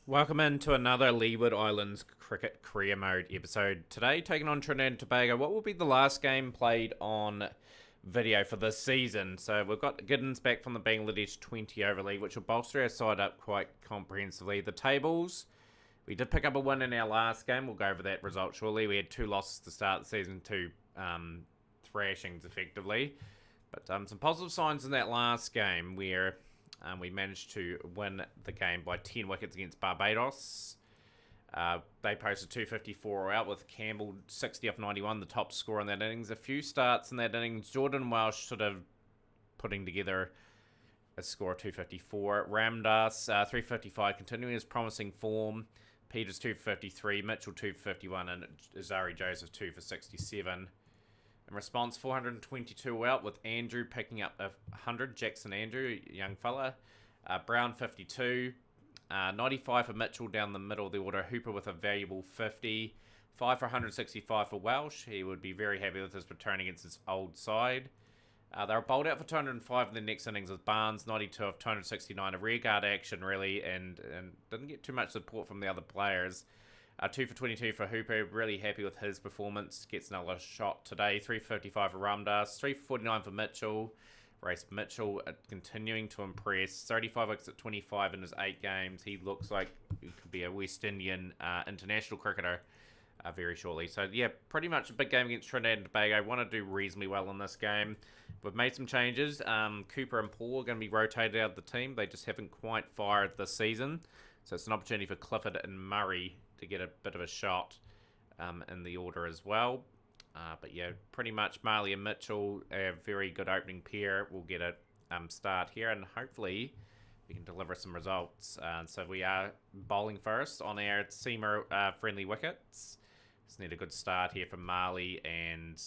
Welcome into another Leeward Islands Cricket Career Mode episode. Today, taking on Trinidad and Tobago, what will be the last game played on video for this season. So we've got Giddens back from the Bangladesh 20 over league, which will bolster our side up quite comprehensively. The tables, we did pick up a win in our last game. We'll go over that result shortly. We had 2 losses to start the season, 2 thrashings effectively. But some positive signs in that last game where we managed to win the game by 10 wickets against Barbados. They posted 254 out with Campbell 60 off 91, the top scorer in that innings. A few starts in that innings. Jordan Welsh sort of putting together a score of 254. Ramdas 355, continuing his promising form. Peters 253, Mitchell 251, and Azari Joseph 2 for 67. In response, 422 out with Andrew picking up 100. Jackson Andrew, young fella. Brown 52. 95 for Mitchell down the middle of the order. Hooper with a valuable 50. 5 for 165 for Welsh. He would be very happy with his return against his old side. They were bowled out for 205 in the next innings with Barnes 92 of 269. A rearguard action really, and didn't get too much support from the other players. 2 for 22 for Hooper, really happy with his performance. Gets another shot today. 355 for Ramdas, 3 for 49 for Mitchell. Race Mitchell continuing to impress. 35 wickets at 25 in his 8 games. He looks like he could be a West Indian international cricketer very shortly. So yeah, pretty much a big game against Trinidad and Tobago. Want to do reasonably well in this game. We've made some changes. Cooper and Paul are going to be rotated out of the team. They just haven't quite fired this season. So it's an opportunity for Clifford and Murray to get a bit of a shot in the order as well. But yeah, pretty much Marley and Mitchell, a very good opening pair. We'll get a start here, and hopefully we can deliver some results. So we are bowling first on our seamer friendly wickets. Just need a good start here from Marley and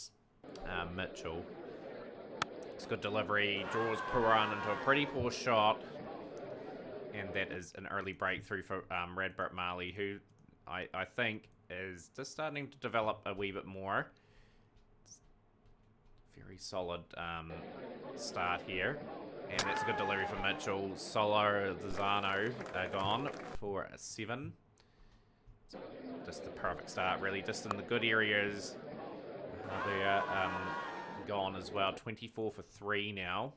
Mitchell. It's good delivery, draws Puran into a pretty poor shot, and that is an early breakthrough for Radbert Marley, who I think is just starting to develop a wee bit more. Very solid start here. And that's a good delivery from Mitchell. Solo Dizano gone for a 7. Just the perfect start, really. Just in the good areas. They're gone as well. 24 for 3 now.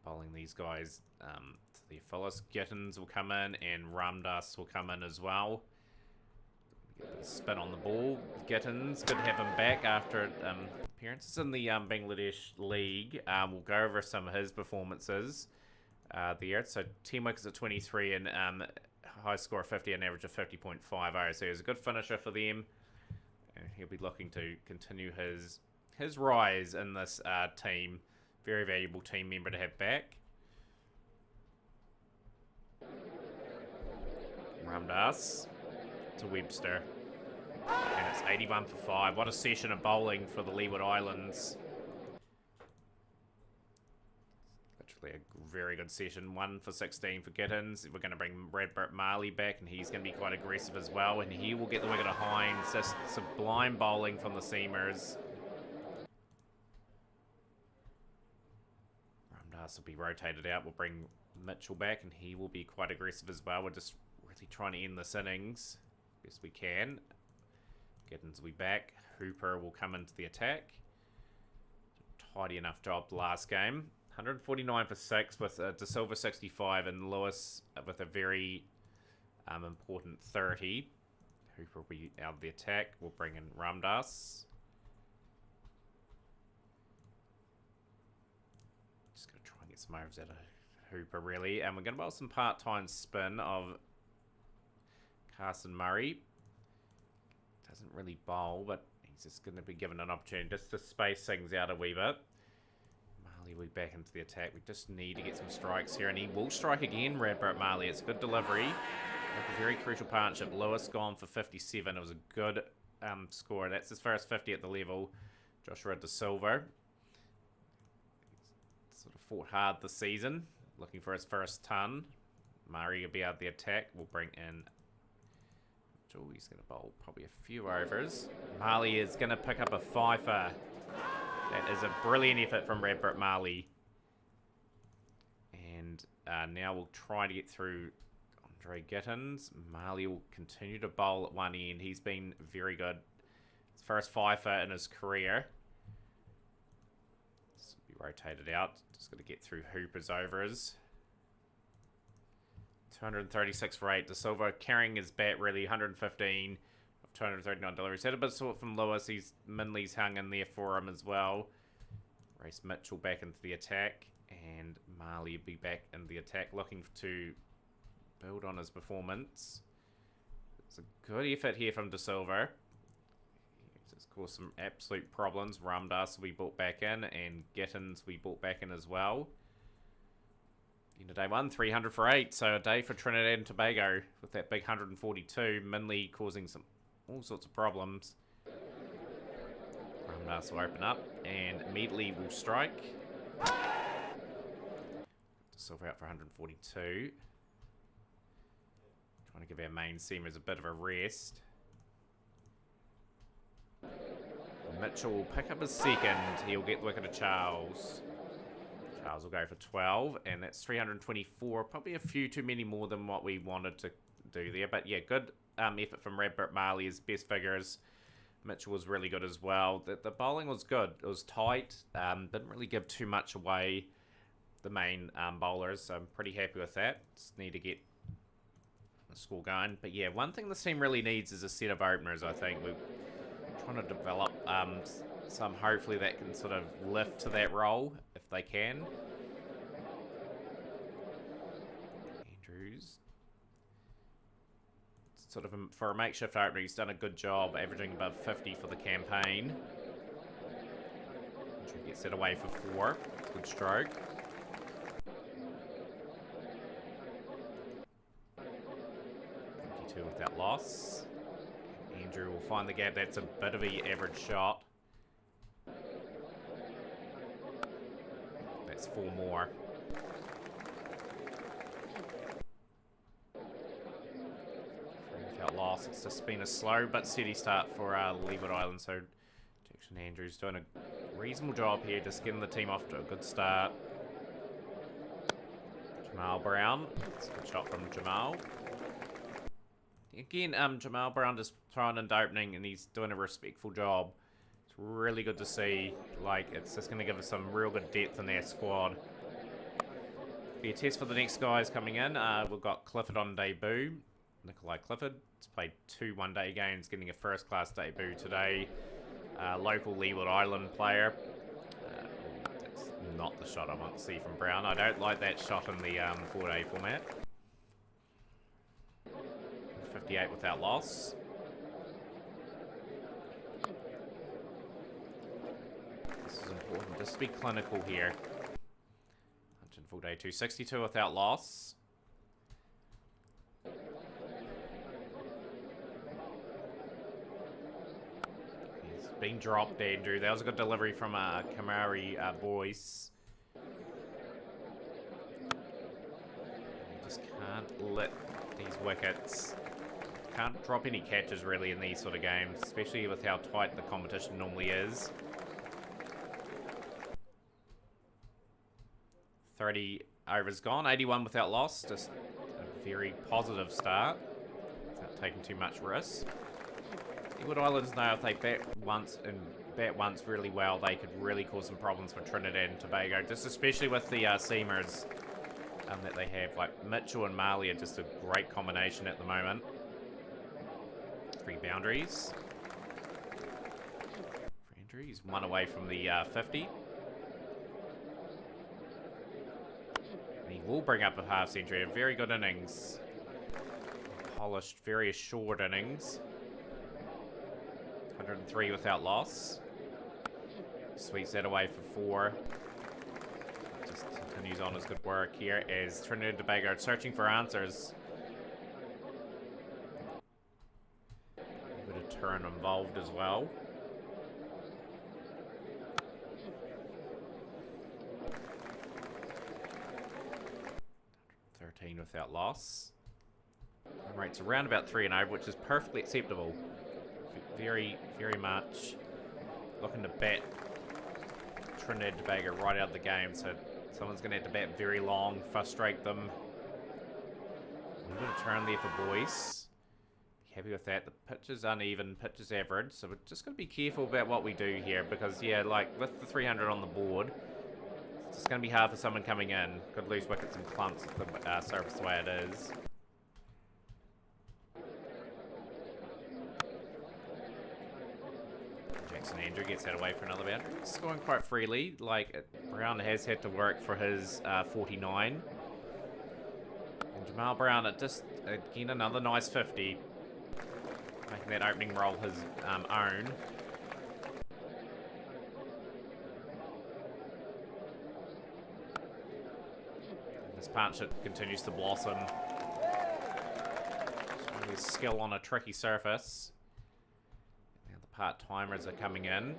Bowling these guys to their fullest. Gittins will come in and Ramdas will come in as well. Get a bit of spin on the ball. Gittins, good to have him back after appearances in the Bangladesh League. We'll go over some of his performances there. So 10 wickets at 23 and high score of 50, an average of 50.50. So he was a good finisher for them. And he'll be looking to continue his rise in this team. Very valuable team member to have back. Ramdas to Webster. And it's 81 for 5. What a session of bowling for the Leeward Islands. Literally a very good session. 1 for 16 for Gittins. We're going to bring Radbert Marley back, and he's going to be quite aggressive as well. And he will get the wicket of Hines. Just sublime bowling from the seamers. Will be rotated out. We'll bring Mitchell back, and he will be quite aggressive as well. We're just really trying to end this innings best we can. Giddens will be back. Hooper will come into the attack. Tidy enough job last game. 149 for 6 with De Silva 65 and Lewis with a very important 30. Hooper will be out of the attack. We'll bring in Ramdas. Get some overs out of Hooper, really. And we're going to bowl some part-time spin of Carson Murray. Doesn't really bowl, but he's just going to be given an opportunity just to space things out a wee bit. Marley will be back into the attack. We just need to get some strikes here, and he will strike again, Radbert Marley. It's a good delivery. A very crucial partnership. Lewis gone for 57. It was a good score. That's his first 50 at the level. Joshua De Silva sort of fought hard this season, looking for his first ton. Murray will be out of the attack. We'll bring in Mitchell. He's going to bowl probably a few overs. Marley is going to pick up a fifer. That is a brilliant effort from Radbert Marley. And now we'll try to get through Andre Gittins. Marley will continue to bowl at one end. He's been very good. His first fifer in his career. This will be rotated out. Just got to get through Hooper's overs. 236 for 8. De Silva carrying his bat really. 115 of 239 deliveries. Had a bit of sort from Lewis. Minley's hung in there for him as well. Race Mitchell back into the attack. And Marley will be back in the attack, looking to build on his performance. It's a good effort here from De Silva. It's caused some absolute problems. Ramdas we brought back in, and Gittins we brought back in as well. End of day 1, 300 for 8. So a day for Trinidad and Tobago with that big 142. Minley causing all sorts of problems. Ramdas will open up and immediately will strike. De Silva out for 142. Trying to give our main seamers a bit of a rest. Mitchell will pick up his second. He'll get the wicket to Charles. Charles will go for 12, and that's 324. Probably a few too many more than what we wanted to do there. But yeah, good effort from Radbert Marley. His best figures. Mitchell was really good as well. The bowling was good. It was tight. Didn't really give too much away, the main bowlers. So I'm pretty happy with that. Just need to get the score going. But yeah, one thing this team really needs is a set of openers, I think. We're trying to develop some, hopefully, that can sort of lift to that role, if they can. Andrews. Sort of for a makeshift opener, he's done a good job, averaging above 50 for the campaign. Andrew gets that away for 4. Good stroke. 52 without loss. Andrew will find the gap. That's a bit of an average shot. That's 4 more. Without loss. It's just been a slow but steady start for Leeward Island. So Jackson Andrews doing a reasonable job here, just getting the team off to a good start. Jamal Brown. It's a good shot from Jamal. Again, Jamal Brown just throwing into opening, and he's doing a respectful job. It's really good to see. Like, it's just going to give us some real good depth in their squad. Be a test for the next guys coming in. We've got Clifford on debut. Nikolai Clifford. He's played 2 one-day games, getting a first-class debut today. Local Leeward Island player. That's not the shot I want to see from Brown. I don't like that shot in the 4-day format. 58 without loss. This is important. Just to be clinical here. 100 full day 2. 62 without loss. He's been dropped, Andrew. That was a good delivery from Kamari Boyce. You just can't let these wickets. Can't drop any catches really in these sort of games, especially with how tight the competition normally is. 30 overs gone, 81 without loss. Just a very positive start without taking too much risk. Leeward Islands know if they bat once really well, they could really cause some problems for Trinidad and Tobago, just especially with the seamers that they have. Like Mitchell and Marley are just a great combination at the moment. 3 boundaries. For Andrew, he's 1 away from the 50. And he will bring up a half century. A very good innings. Polished, very assured innings. 103 without loss. Sweeps that away for 4. Just continues on his good work here as Trinidad and Tobago are searching for answers. Turn involved as well. 13 without loss. Run rate's around about 3 and over, which is perfectly acceptable. Very, very much looking to bat Trinidad and Tobago right out of the game, so Someone's going to have to bat very long, frustrate them. We're going to turn there for Boyce. Happy with that. The pitch is uneven, pitch is average, so we're just going to be careful about what we do here because, yeah, like with the 300 on the board, it's just going to be hard for someone coming in. Could lose wickets and clumps if the surface the way it is. Jackson Andrew gets that away for another boundary. Scoring quite freely. Like, Brown has had to work for his 49. And Jamal Brown, just, again, another nice 50. Making that opening roll his own. And this partnership continues to blossom. Showing his skill on a tricky surface. Now the part-timers are coming in.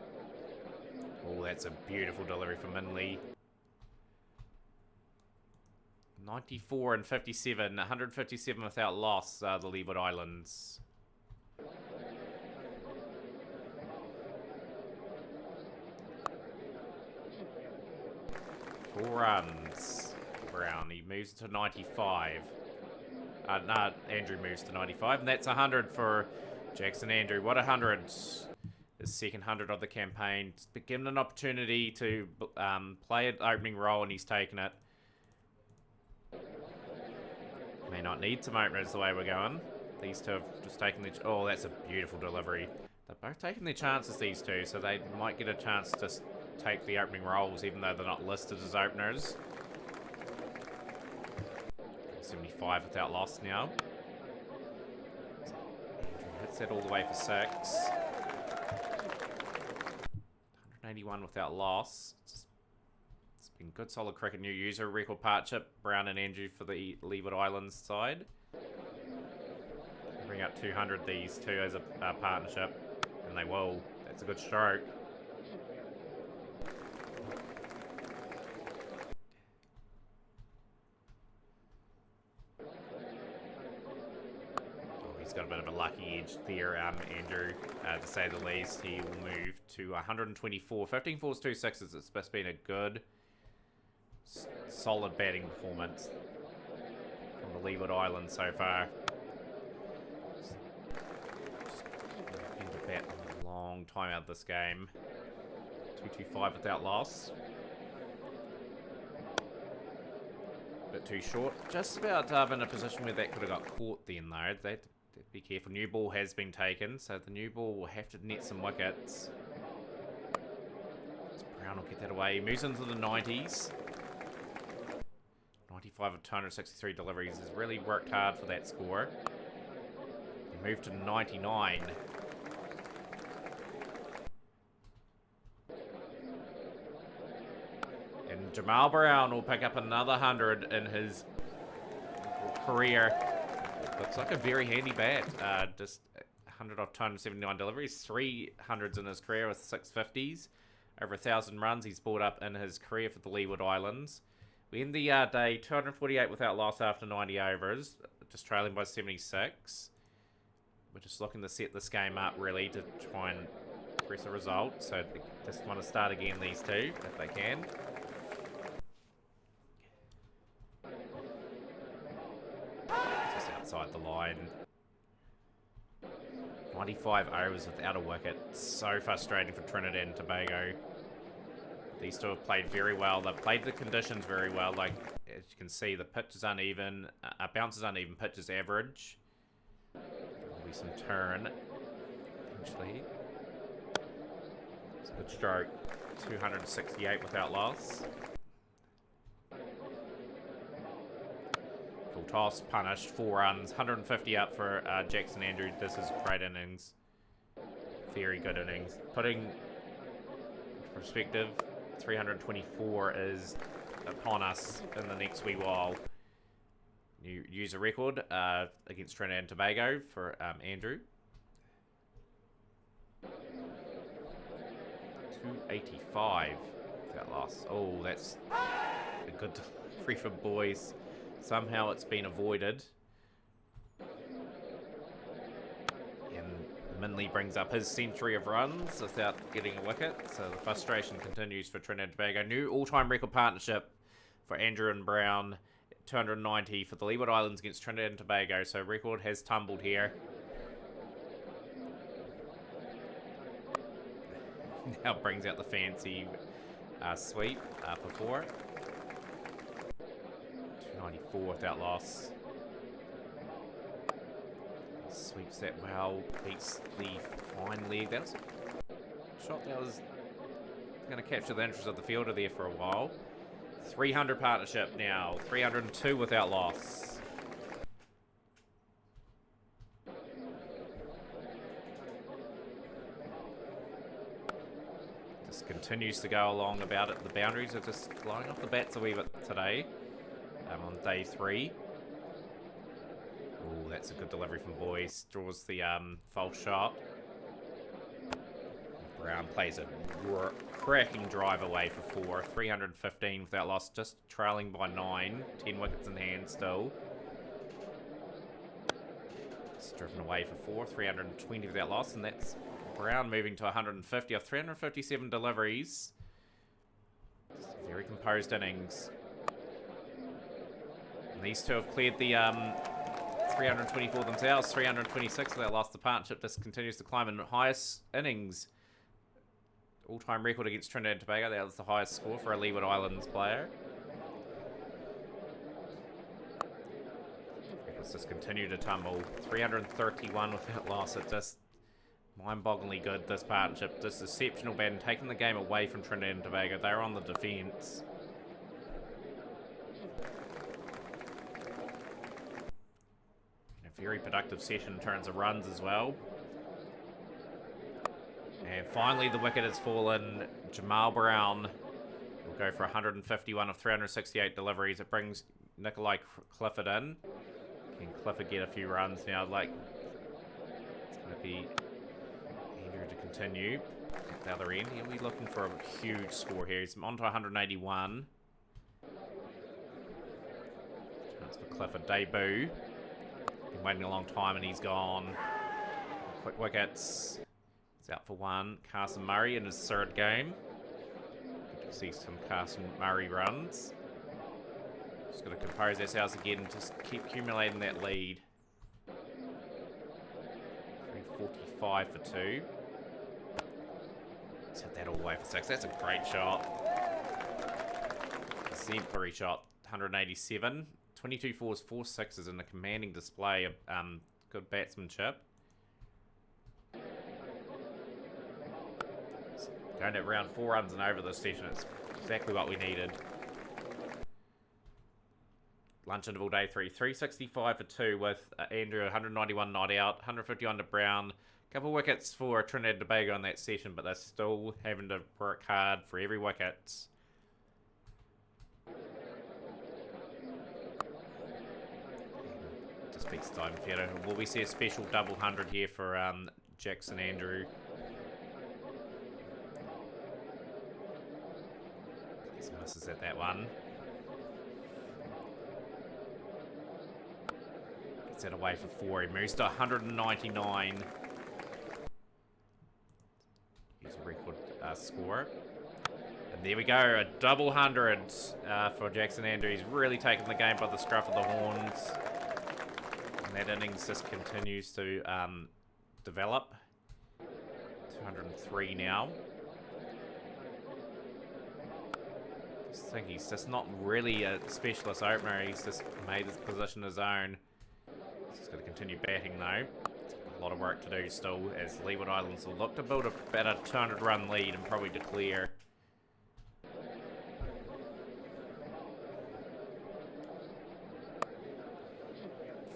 Oh, that's a beautiful delivery from Minley. 94 and 57. 157 without loss, the Leeward Islands. 4 runs. Brown, he moves to 95. Andrew moves to 95, and that's 100 for Jackson Andrew. What 100? His second 100 of the campaign. Given an opportunity to play an opening role, and he's taken it. May not need some openers the way we're going. These two have just taken the... Oh, that's a beautiful delivery. They're both taking their chances, these two, so they might get a chance to take the opening roles, even though they're not listed as openers. 75 without loss now. Andrew hits that all the way for 6. 181 without loss. It's been good, solid cricket. New user record partnership. Brown and Andrew for the Leeward Islands side. Bring up 200 these two as a partnership, and they will. That's a good stroke. He's got a bit of a lucky edge there, Andrew, to say the least. He will move to 124. 15 fours, 2 sixes. It's been a good, solid batting performance from the Leeward Islands so far. Been to bat a long time out of this game. 225 without loss. Bit too short. Just about in a position where that could have got caught then, though. They'd be careful. New ball has been taken, so the new ball will have to net some wickets. Brown will get that away. He moves into the 90s. 95 of 263 deliveries. Has really worked hard for that score. He moved to 99. And Jamal Brown will pick up another 100 in his career. Looks like a very handy bat. Just 100 off 279 deliveries. 300s in his career with 650s. Over 1,000 runs he's brought up in his career for the Leeward Islands. We end the day 248 without loss after 90 overs. Just trailing by 76. We're just looking to set this game up really to try and press a result. So they just want to start again, these two, if they can. Outside the line. 95 overs without a wicket. So frustrating for Trinidad and Tobago. These two have played very well. They've played the conditions very well. Like, as you can see, the pitch is uneven. Bounce is uneven. Pitch is average. There'll be some turn. Eventually. It's a good stroke. 268 without loss. Full toss, punished, 4 runs, 150 up for Jackson Andrew. This is great innings. Very good innings. Putting into perspective, 324 is upon us in the next wee while. New user record against Trinidad and Tobago for Andrew. 285 without loss. Oh, that's a good delivery for Boyce. Somehow it's been avoided. And Minley brings up his century of runs without getting a wicket. So the frustration continues for Trinidad and Tobago. New all-time record partnership for Andrew and Brown, 290 for the Leeward Islands against Trinidad and Tobago. So record has tumbled here. Now brings out the fancy sweep for 4. 294 without loss. Sweeps that well, beats the fine leg. That was a shot that was going to capture the interest of the fielder there for a while. 300 partnership now, 302 without loss. Just continues to go along about it. The boundaries are just flying off the bats a wee bit today on day 3. Oh, that's a good delivery from Boyce. Draws the false shot. Brown plays a cracking drive away for 4. 315 without loss, just trailing by 9. 10 wickets in hand still. It's driven away for 4. 320 without loss, and that's Brown moving to 150 off 357 deliveries. Just a very composed innings. And these two have cleared the 324 themselves. 326 without loss. The partnership just continues to climb in highest innings. All-time record against Trinidad and Tobago. That was the highest score for a Leeward Islands player. Records just continue to tumble. 331 without loss. It's just mind-bogglingly good, this partnership. Just exceptional bad, taking the game away from Trinidad and Tobago. They're on the defence. A very productive session in terms of runs as well. And finally, the wicket has fallen. Jamal Brown will go for 151 of 368 deliveries. It brings Nikolai Clifford in. Can Clifford get a few runs now? Like, it's going to be Andrew to continue at the other end. He'll be looking for a huge score here. He's on to 181. Chance for Clifford debut. Been waiting a long time and he's gone. Quick wickets. He's out for 1. Carson Murray in his 3rd game. Good to see some Carson Murray runs. Just got to compose ourselves again and just keep accumulating that lead. 345 for 2. Let's hit that all the way for 6. That's a great shot. Exemplary shot. 187. 22 fours, 4 sixes in a commanding display of good batsmanship. Going at around 4 runs and over this session. It's exactly what we needed. Lunch interval day 3. 365 for 2 with Andrew, 191 not out. 151 to Brown. Couple wickets for Trinidad and Tobago in that session, but they're still having to work hard for every wicket. Just beats Diamond Theatre. Will we see a special double 100 here for Jackson Andrew? Misses at that one. Gets that away for 4. He moves to 199. He's a record score. And there we go, a double 100 for Jackson Andrew. He's really taken the game by the scruff of the horns. And that innings just continues to develop. 203 now. I think he's just not really a specialist opener. He's just made his position his own. He's just got to continue batting though. A lot of work to do still as Leeward Islands will look to build a better 200 run lead and probably declare.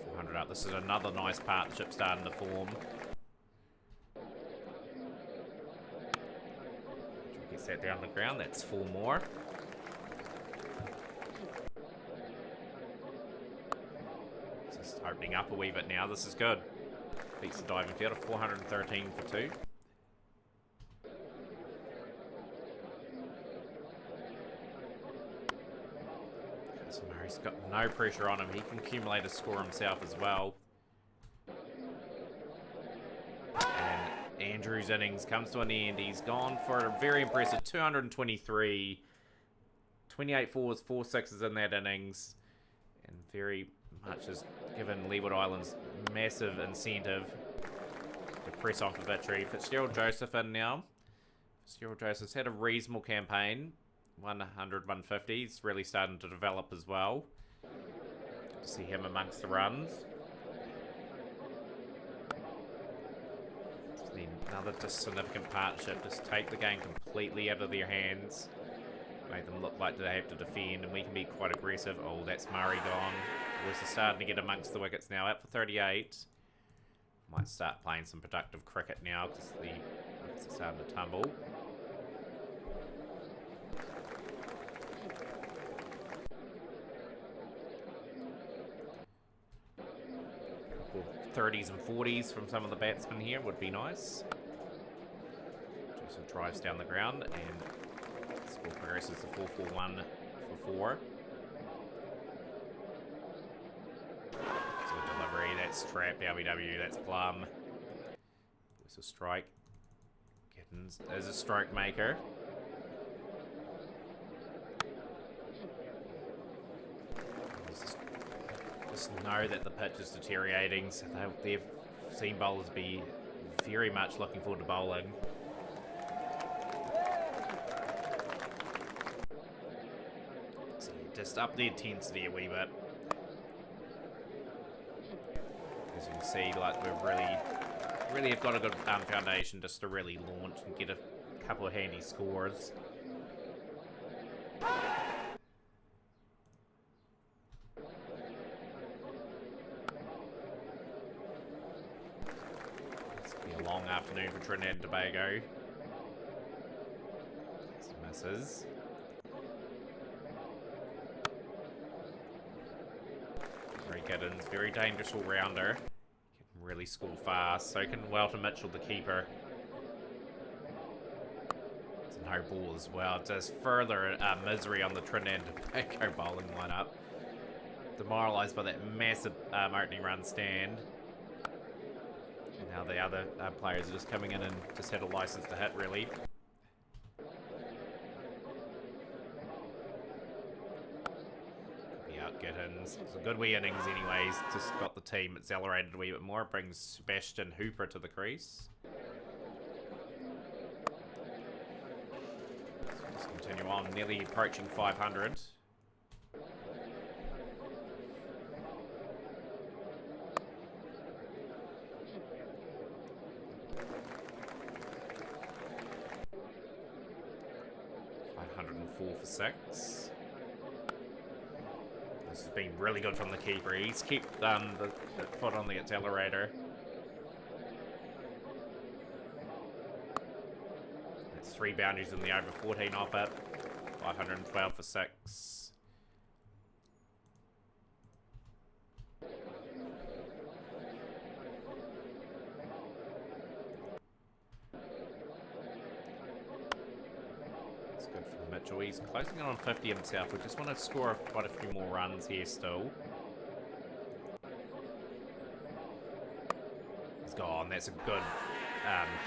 400 up. This is another nice partnership starting to form. Gets that down the ground. That's 4 more. Just opening up a wee bit now. This is good. Beats the diving field of 413 for 2. So Murray's got no pressure on him. He can accumulate a score himself as well. And Andrew's innings comes to an end. He's gone for a very impressive 223. 28 fours, 4 sixes in that innings. And very much has given Leeward Islands massive incentive to press on for victory. Fitzgerald Joseph in now. Fitzgerald Joseph's had a reasonable campaign. 100, 150. He's really starting to develop as well. Good to see him amongst the runs. Another just significant partnership. Just take the game completely out of their hands. Make them look like they have to defend, and we can be quite aggressive. Oh, that's Murray gone. We're starting to get amongst the wickets now. Out for 38. Might start playing some productive cricket now because the wickets are starting to tumble. 30s and 40s from some of the batsmen here would be nice. Joseph drives down the ground and score progresses to 4-4-1 for 4. So delivery, that's trap, WW, that's plum. There's a strike. Gittins is a stroke maker. Just know that the pitch is deteriorating, so they've seen bowlers be very much looking forward to bowling. So just up the intensity a wee bit. As you can see, like we're really have got a good foundation just to really launch and get a couple of handy scores. Long afternoon for Trinidad and Tobago. Some misses. Very Giddens, very dangerous all-rounder. Can really score fast. So can Welton Mitchell, the keeper. It's a no ball as well. Just further misery on the Trinidad and Tobago bowling lineup. Demoralised by that massive opening run stand. And now the other players are just coming in and just had a license to hit, really. Could be out Gittins. It's a good wee innings anyways. Just got the team accelerated a wee bit more. It brings Sebastian Hooper to the crease. So just continue on. Nearly approaching 500. For 6. This has been really good from the keeper. He's kept the foot on the accelerator. That's 3 boundaries in the over 14 off it. 512 for 6. Mitchell, he's closing in on 50 himself. We just want to score quite a few more runs here still. He's gone. That's a good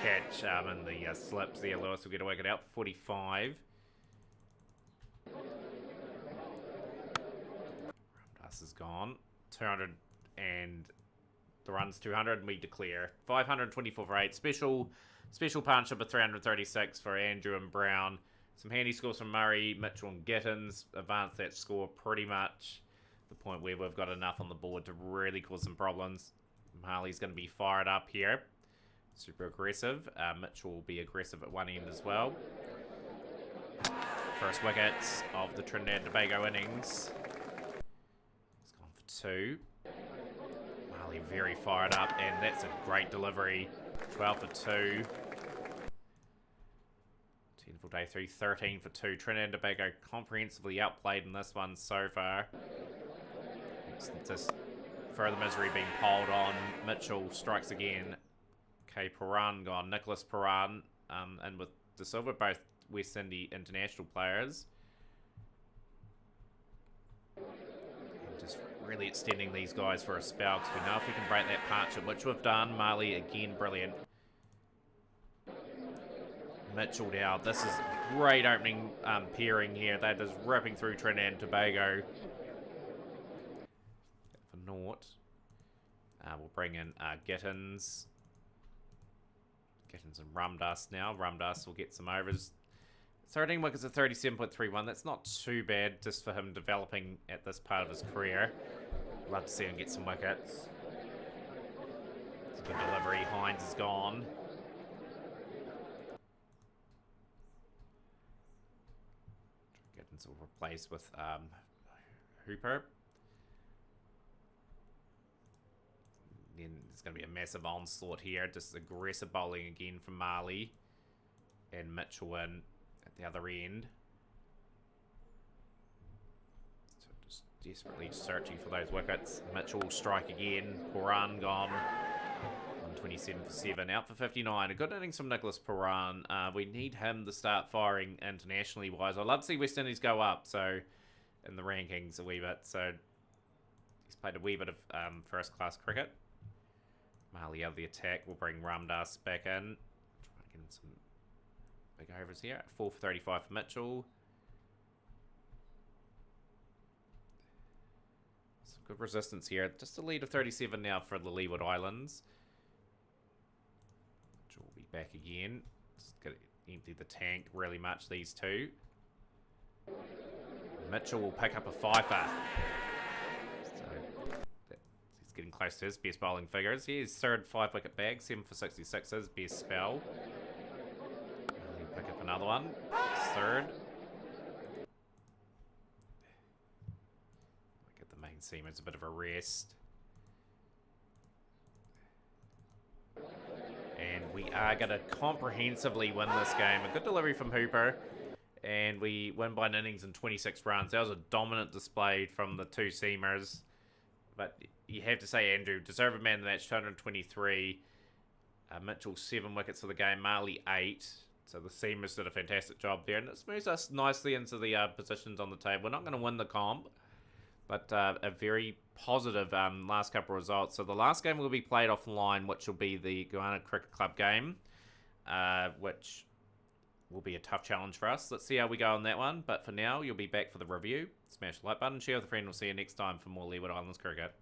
catch in the slips there. Lewis will get a wicket out for 45. Ramdas is gone. 200 and the run's 200 and we declare 524 for 8. Special partnership of 336 for Andrew and Brown. Some handy scores from Murray, Mitchell and Gittins. Advanced that score pretty much. The point where we've got enough on the board to really cause some problems. Marley's going to be fired up here. Super aggressive. Mitchell will be aggressive at one end as well. First wickets of the Trinidad and Tobago innings. He's gone for 2. Marley very fired up and that's a great delivery. 12 for 2. 10 for day 3, 13 for 2. Trinidad and Tobago comprehensively outplayed in this one so far. It's just further misery being piled on. Mitchell strikes again. K. Paran gone. Nicholas Paran and with De Silva, both West Indies international players. And just really extending these guys for a spell because we know if we can break that partnership, which we've done. Marley again, brilliant. Mitchell now. This is a great opening pairing here. They're just ripping through Trinidad and Tobago. For naught. We'll bring in Gittins. Gittins and Rumdust now. Rumdust will get some overs. 13 wickets at 37.31. That's not too bad just for him developing at this part of his career. Love to see him get some wickets. It's a good delivery. Hines is gone. Gittins will replace with Hooper. Then there's going to be a massive onslaught here. Just aggressive bowling again from Marley. And Mitchell in at the other end. So just desperately searching for those wickets. Mitchell will strike again. Puran gone. 127 for 7. Out for 59. A good innings from Nicholas Puran. We need him to start firing internationally wise. I'd love to see West Indies go up. So in the rankings a wee bit. So he's played a wee bit of first class cricket. Marley out of the attack. We'll bring Ramdas back in. Try to get him some big overs here. 4 for 35 for Mitchell. Some good resistance here. Just a lead of 37 now for the Leeward Islands. Mitchell will be back again. Just got to empty the tank really much, these two. Mitchell will pick up a fifer. Getting close to his best bowling figures. Here's third 5-wicket bag, 7 for 66, his best spell. He'll pick up another one. Third. Get the main seamers a bit of a rest. And we are going to comprehensively win this game. A good delivery from Hooper. And we win by an innings and 26 runs. That was a dominant display from the two seamers. But you have to say, Andrew, deserved man of the match, 223. Mitchell, 7 wickets for the game. Marley, 8. So the seamers did a fantastic job there. And it moves us nicely into the positions on the table. We're not going to win the comp, but a very positive last couple of results. So the last game will be played offline, which will be the Guyana Cricket Club game, which will be a tough challenge for us. Let's see how we go on that one. But for now, you'll be back for the review. Smash the like button, share with a friend. We'll see you next time for more Leeward Islands cricket.